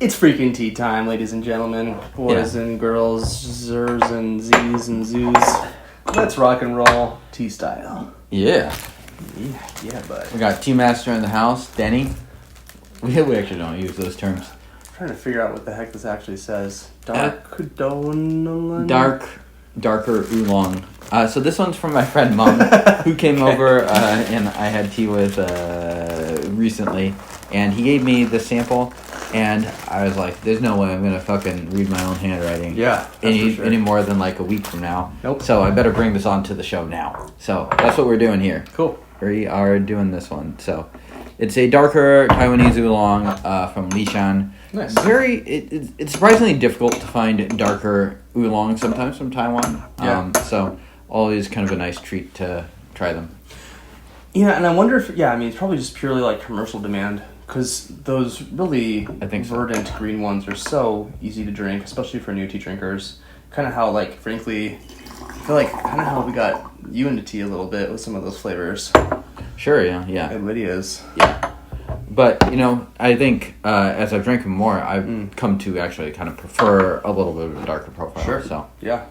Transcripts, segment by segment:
It's freaking tea time, ladies and gentlemen, boys and girls, zers and z's and zoos. Let's rock and roll tea style. Yeah. Yeah, bud. We got Tea Master in the house, Denny. We actually don't use those terms. I'm trying to figure out what the heck this actually says. Darker oolong. So this one's from my friend Meng, who came over and I had tea with recently, and he gave me the sample, and I was like, "There's no way I'm gonna fucking read my own handwriting." Yeah, any more than like a week from now. Nope. So I better bring this on to the show now. So that's what we're doing here. Cool. We are doing this one. So it's a darker Taiwanese oolong from Lishan. Nice. It's surprisingly difficult to find darker oolong sometimes from Taiwan. Yeah. So always kind of a nice treat to try them. Yeah, and I wonder if it's probably just purely like commercial demand, because those really verdant green ones are so easy to drink, especially for new tea drinkers. Kind of how, like, frankly, I feel like kind of how we got you into tea a little bit with some of those flavors. Sure, yeah. And Lydia's. Yeah. But, I think as I've drank them more, I've come to actually kind of prefer a little bit of a darker profile. Sure. So. Yeah.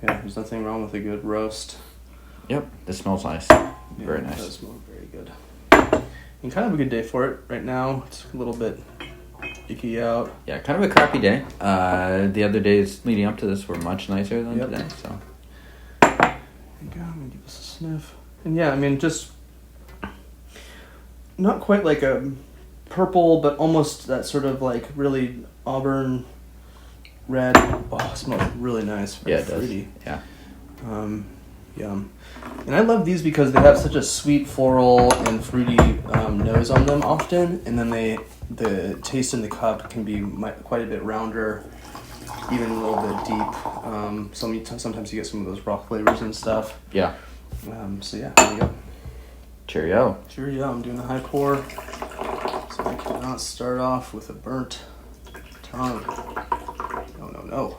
Yeah, there's nothing wrong with a good roast. Yep, this smells nice. Very nice. It does smell very good. And kind of a good day for it right now. It's a little bit icky out. Yeah, kind of a crappy day. The other days leading up to this were much nicer than today. So. There you go. I'm going to give this a sniff. And yeah, just not quite like a purple, but almost that sort of like really auburn red. Oh, it smells really nice. Very fruity. Yeah. Yum. And I love these because they have such a sweet floral and fruity nose on them often, and then the taste in the cup can be quite a bit rounder, even a little bit deep. Sometimes you get some of those raw flavors and stuff. Yeah. So yeah, there you go. Cheerio. I'm doing a high pour, so I cannot start off with a burnt tongue. No.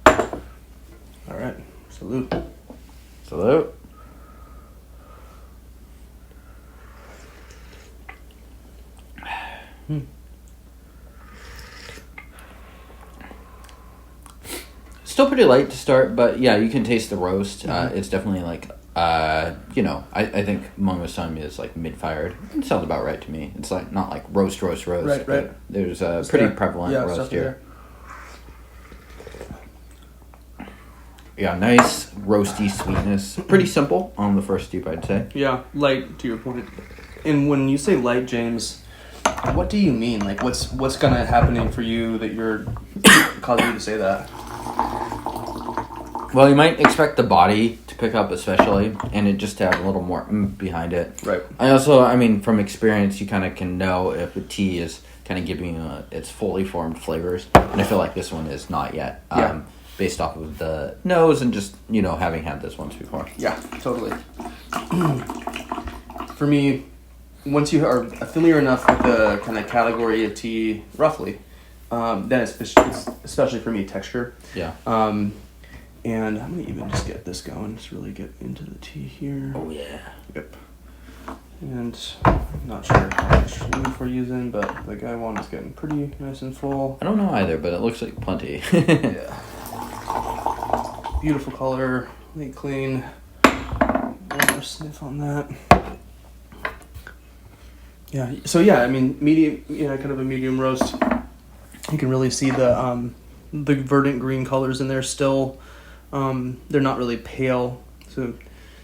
All right, salute. Salute. Still pretty light to start, but yeah, you can taste the roast. It's definitely like, I think Meng was telling me it's like mid-fired. It sounds about right to me. It's like not like roast. Right. But there's a pretty prevalent roast here. Yeah, nice roasty sweetness. Pretty simple on the first steep, I'd say. Yeah, light to your point. And when you say light, James, what do you mean? Like, what's gonna happening for you that you're causing you to say that? Well, you might expect the body to pick up, especially, and it just to have a little more behind it. Right. I also, from experience, you kind of can know if a tea is kind of giving its fully formed flavors, and I feel like this one is not yet. Based off of the nose and just, having had this once before. Yeah, totally. For me, once you are familiar enough with the kind of category of tea, roughly, then it's especially for me, texture. Yeah. And I'm going to even just get this going, just really get into the tea here. Oh, yeah. Yep. And I'm not sure how much leaf we're using, but the guy one is getting pretty nice and full. I don't know either, but it looks like plenty. Yeah. Beautiful color, really clean. One more sniff on that. Yeah. So yeah, medium. Kind of a medium roast. You can really see the verdant green colors in there still. They're not really pale. So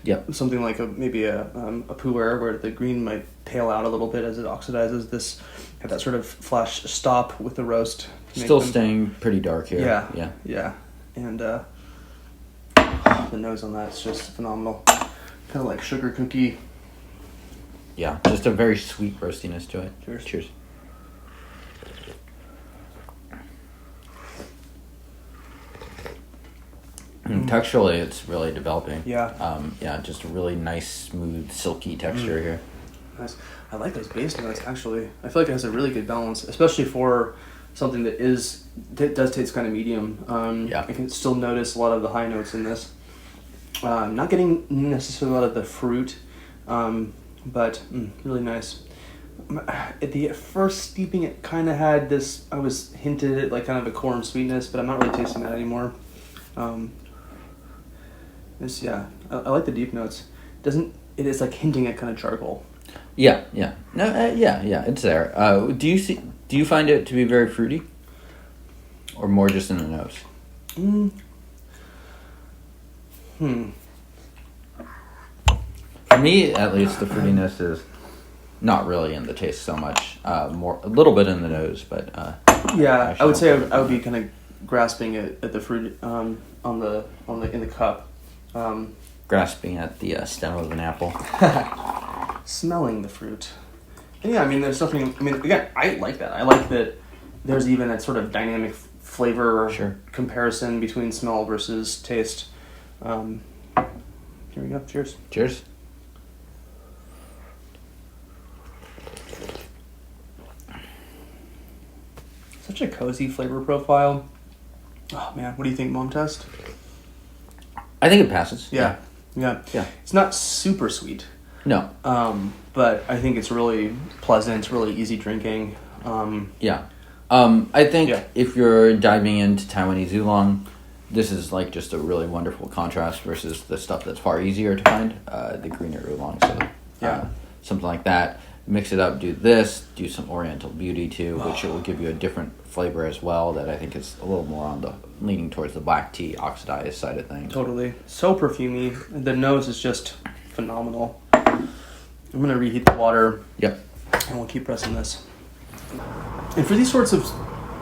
yep. Something like maybe a pu'er where the green might pale out a little bit as it oxidizes. This have that sort of flash stop with the roast. Still staying pretty dark here. Yeah. And the nose on that's just phenomenal. Kind of like sugar cookie. Yeah, just a very sweet roastiness to it. Cheers. Texturally, it's really developing. Yeah. Just a really nice, smooth, silky texture here. Nice. I like those base notes, actually. I feel like it has a really good balance, especially for something that does taste kind of medium. I can still notice a lot of the high notes in this. Not getting necessarily a lot of the fruit, but really nice. At the first steeping, it kind of had this. I was hinted at like kind of a corn sweetness, but I'm not really tasting that anymore. I like the deep notes. It is like hinting at kind of charcoal. Yeah. No, yeah. It's there. Do you find it to be very fruity, or more just in the nose? For me, at least, the fruitiness is not really in the taste so much. A little bit in the nose, but yeah, I would say I would be kind of grasping at the fruit in the cup. Grasping at the stem of an apple. Smelling the fruit. And yeah, I mean, there's nothing. I mean, again, I like that. I like that there's even that sort of dynamic flavor comparison between smell versus taste. Here we go. Cheers. Cheers. Such a cozy flavor profile. Oh man, what do you think, Mom Test? I think it passes. Yeah. It's not super sweet. No. But I think it's really pleasant. It's really easy drinking. I think if you're diving into Taiwanese Oolong, this is like just a really wonderful contrast versus the stuff that's far easier to find, the greener Oolong. So something like that. Mix it up, do some Oriental Beauty too, which will give you a different flavor as well that I think is a little more on the leaning towards the black tea oxidized side of things. Totally. So perfumey. The nose is just phenomenal. I'm going to reheat the water. Yep. And we'll keep pressing this. And for these sorts of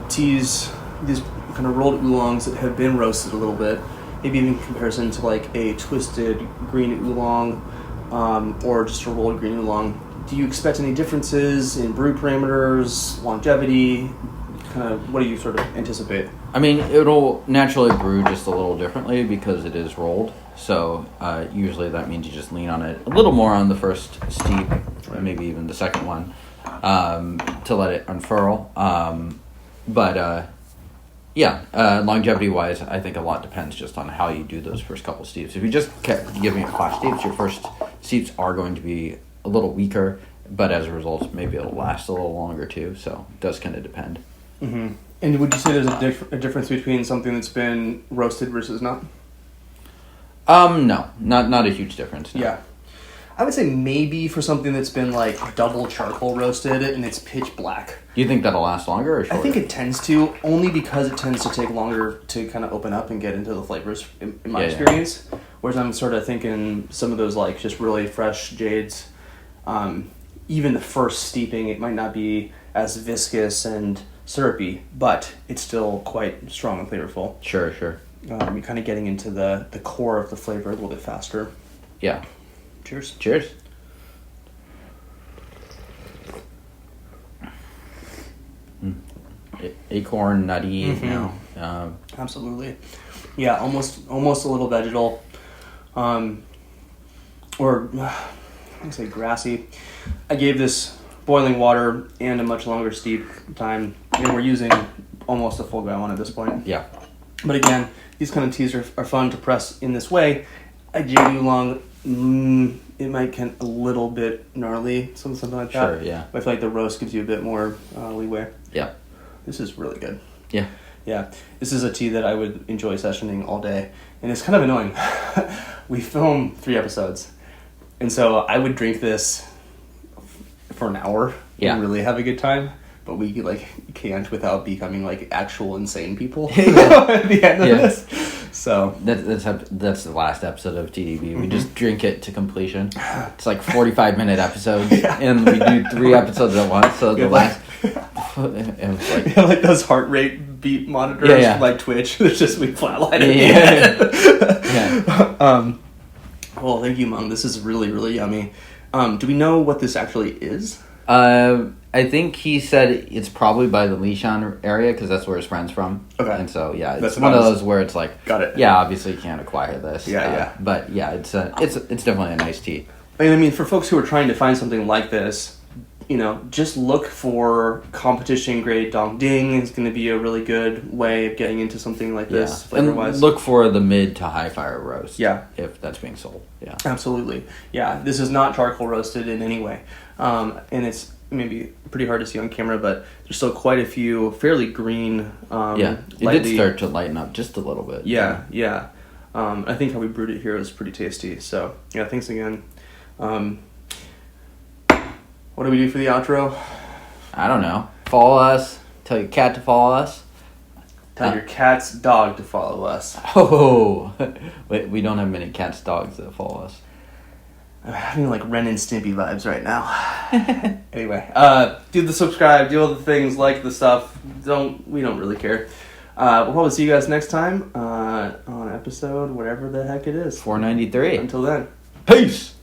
teas, these kind of rolled oolongs that have been roasted a little bit, maybe even in comparison to like a twisted green oolong or just a rolled green oolong, do you expect any differences in brew parameters, longevity? Kind of, what do you sort of anticipate? I mean, it'll naturally brew just a little differently because it is rolled. So usually that means you just lean on it a little more on the first steep, or maybe even the second one, to let it unfurl. Longevity-wise, I think a lot depends just on how you do those first couple steeps. If you just kept giving it flash steeps, your first steeps are going to be a little weaker, but as a result, maybe it'll last a little longer too. So it does kind of depend. Mm-hmm. And would you say there's a difference between something that's been roasted versus not? No, not a huge difference. No. Yeah. I would say maybe for something that's been like double charcoal roasted and it's pitch black. Do you think that'll last longer or shorter? I think it tends to, only because it tends to take longer to kind of open up and get into the flavors in my experience. Whereas I'm sort of thinking some of those like just really fresh jades, even the first steeping, it might not be as viscous and syrupy, but it's still quite strong and flavorful. Sure. You're kind of getting into the core of the flavor a little bit faster. Yeah. Cheers. Acorn, nutty, now. Absolutely. Yeah, almost a little vegetal. Or I say grassy. I gave this boiling water and a much longer steep time, and we're using almost a full gallon at this point. Yeah. But again, these kind of teas are fun to press in this way. A jade oolong, it might get a little bit gnarly, something like that. Sure, yeah. But I feel like the roast gives you a bit more leeway. Yeah. This is really good. Yeah. Yeah. This is a tea that I would enjoy sessioning all day. And it's kind of annoying. We film 3 episodes. And so I would drink this for an hour and really have a good time. But we can't without becoming like actual insane people at the end of this. So that's the last episode of TDB. We just drink it to completion. It's like 45-minute episodes, and we do 3 episodes at once. So the last, it was like those heart rate beat monitors from like Twitch. It's just we flatline it. Well, thank you, Meng. This is really, really yummy. Do we know what this actually is? I think he said it's probably by the Lishan area because that's where his friend's from. Okay. And so it's one of those where it's like, got it. Yeah, obviously you can't acquire this. But it's definitely a nice tea. And I mean, for folks who are trying to find something like this, just look for competition grade Dongding. It's going to be a really good way of getting into something like this flavor-wise. And look for the mid to high fire roast. Yeah. If that's being sold. Yeah. Absolutely. Yeah. This is not charcoal roasted in any way. And maybe pretty hard to see on camera, but there's still quite a few fairly green. It did start to lighten up just a little bit. Yeah. I think how we brewed it here was pretty tasty. So yeah, thanks again. What do we do for the outro? I don't know. Follow us. Tell your cat to follow us. Tell your cat's dog to follow us. Oh, wait, we don't have many cats, dogs that follow us. I'm having like Ren and Stimpy vibes right now. Anyway, do the subscribe, do all the things, like the stuff. We don't really care. We'll probably see you guys next time on episode whatever the heck it is. 493. Until then, Peace.